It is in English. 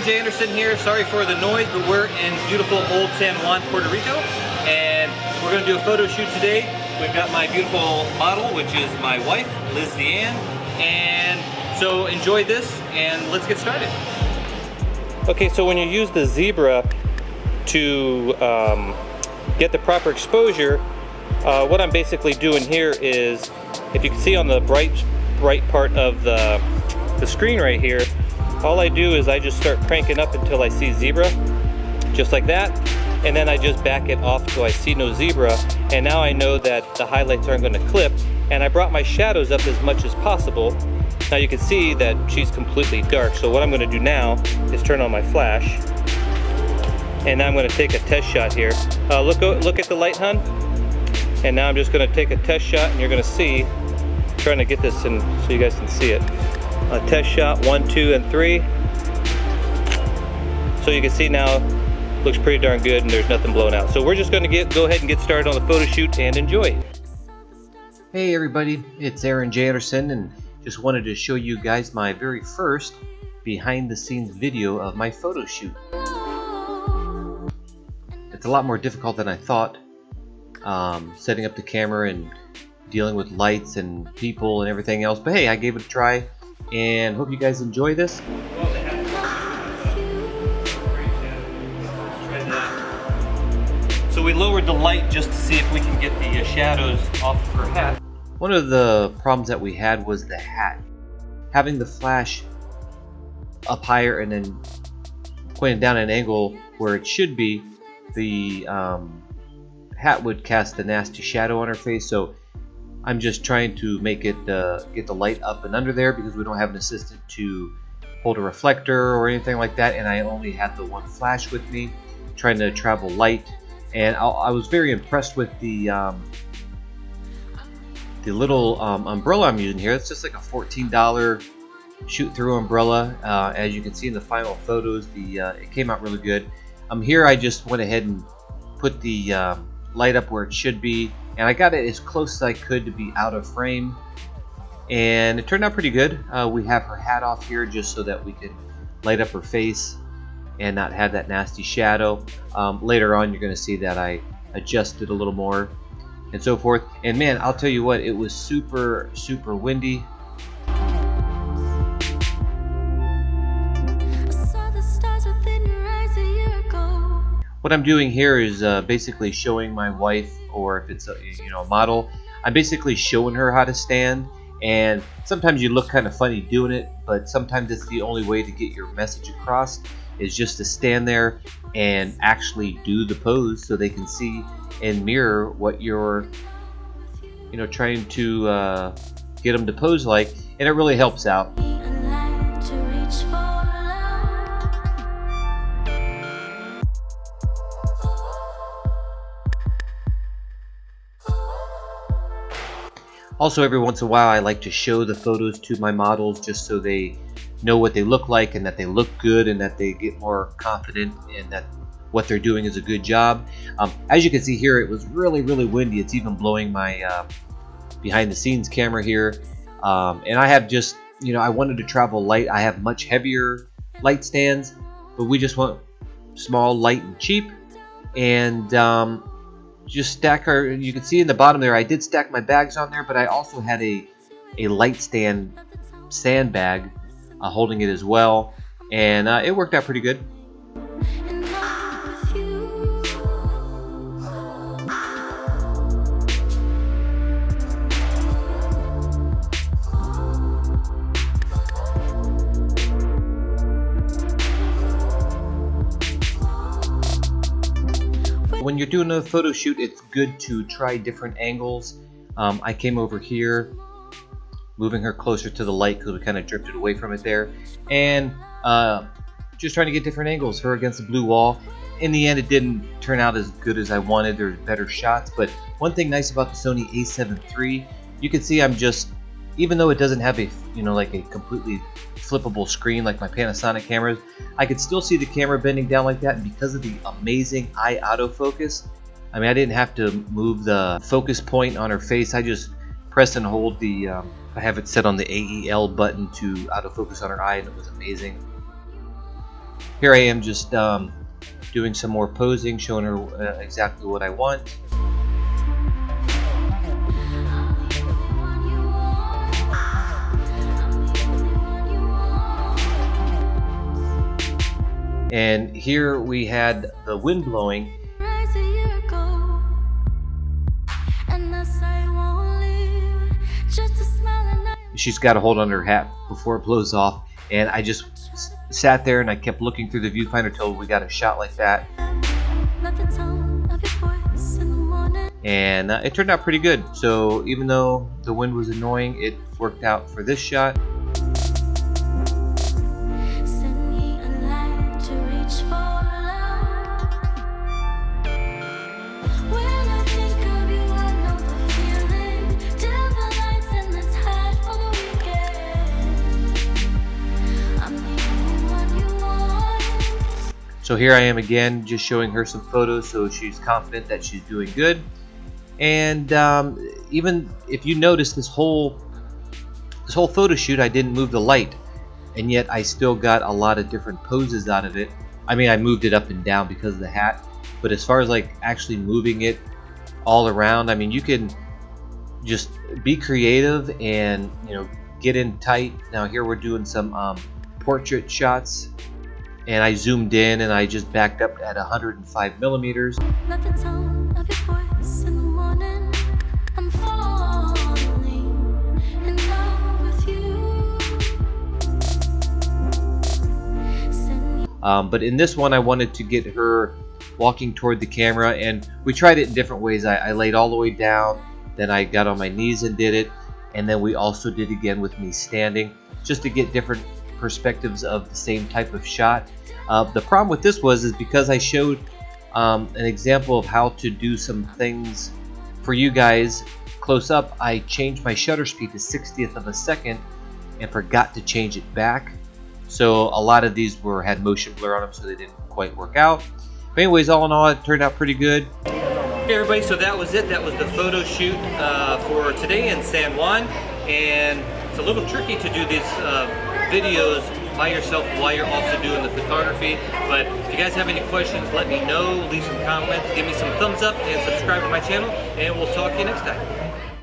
J. Anderson here. Sorry for the noise, but we're in beautiful Old San Juan, Puerto Rico, and we're going to do a photo shoot today. We've got my beautiful model, which is my wife, Liz Deanne, and so enjoy this, and let's get started. Okay, so when you use the zebra to get the proper exposure, what I'm basically doing here is, if you can see on the bright part of the screen right here, all I do is I just start cranking up until I see zebra, just like that, and then I just back it off till I see no zebra, and now I know that the highlights aren't going to clip, and I brought my shadows up as much as possible. Now you can see that she's completely dark, so what I'm going to do now is turn on my flash, and now I'm going to take a test shot here. Look at the light, hun, and now I'm just going to take a test shot, and you're going to see, I'm trying to get this in so you guys can see it. A test shot, 1, 2, and 3. So you can see now, looks pretty darn good, and there's nothing blown out. So we're just going to go ahead and get started on the photo shoot and enjoy. Hey everybody, it's Aaron J. Anderson, and just wanted to show you guys my very first behind the scenes video of my photo shoot. It's a lot more difficult than I thought, setting up the camera and dealing with lights and people and everything else, but hey, I gave it a try and hope you guys enjoy this. So we lowered the light just to see if we can get the shadows off of her hat. One of the problems that we had was the hat. Having the flash up higher and then pointed down at an angle where it should be, the hat would cast a nasty shadow on her face. So I'm just trying to make it get the light up and under there because we don't have an assistant to hold a reflector or anything like that, and I only had the one flash with me, trying to travel light. And I was very impressed with the little umbrella I'm using here. It's just like a $14 shoot-through umbrella. As you can see in the final photos, it came out really good. Here I just went ahead and put the light up where it should be, and I got it as close as I could to be out of frame, and it turned out pretty good. We have her hat off here just so that we could light up her face and not have that nasty shadow. Later on you're going to see that I adjusted a little more and so forth. And man, I'll tell you what, it was super windy. What I'm doing here is basically showing my wife, or if it's a model, I'm basically showing her how to stand. And sometimes you look kind of funny doing it, but sometimes it's the only way to get your message across, is just to stand there and actually do the pose so they can see and mirror what you're trying to get them to pose like, and it really helps out. Also, every once in a while I like to show the photos to my models just so they know what they look like and that they look good and that they get more confident and that what they're doing is a good job. As you can see here, it was really windy. It's even blowing my behind the scenes camera here. And I have just, I wanted to travel light. I have much heavier light stands, but we just want small, light, and cheap. And just stack our, you can see in the bottom there, I did stack my bags on there, but I also had a light stand sandbag holding it as well, and it worked out pretty good. When you're doing a photo shoot, it's good to try different angles. I came over here, moving her closer to the light because we kind of drifted away from it there, and just trying to get different angles, her against the blue wall. In the end, it didn't turn out as good as I wanted. There's better shots, but one thing nice about the Sony a7lll, you can see I'm just, even though it doesn't have a like a completely flippable screen like my Panasonic cameras, I could still see the camera bending down like that, and because of the amazing eye autofocus, I mean, I didn't have to move the focus point on her face. I just press and hold the I have it set on the a7lll button to autofocus on her eye, and it was amazing. Here I am just doing some more posing, showing her exactly what I want. And here we had the wind blowing. She's got to hold on her hat before it blows off, and I just sat there and I kept looking through the viewfinder till we got a shot like that. And it turned out pretty good. So even though the wind was annoying, it worked out for this shot. So here I am again, just showing her some photos so she's confident that she's doing good. And even if you notice, this whole photo shoot, I didn't move the light, and yet I still got a lot of different poses out of it. I mean, I moved it up and down because of the hat, but as far as like actually moving it all around, I mean, you can just be creative and, you know, get in tight. Now here we're doing some portrait shots. And I zoomed in and I just backed up at 105 millimeters. But in this one I wanted to get her walking toward the camera, and we tried it in different ways. I laid all the way down, then I got on my knees and did it, and then we also did again with me standing, just to get different perspectives of the same type of shot. The problem with this is because I showed an example of how to do some things for you guys close up, I changed my shutter speed to 60th of a second and forgot to change it back. So a lot of these had motion blur on them, so they didn't quite work out. But anyways, all in all, it turned out pretty good. Hey everybody, so that was it. That was the photo shoot for today in San Juan. And it's a little tricky to do these videos by yourself while you're also doing the photography. But if you guys have any questions, let me know, leave some comments, give me some thumbs up, and subscribe to my channel, and we'll talk to you next time.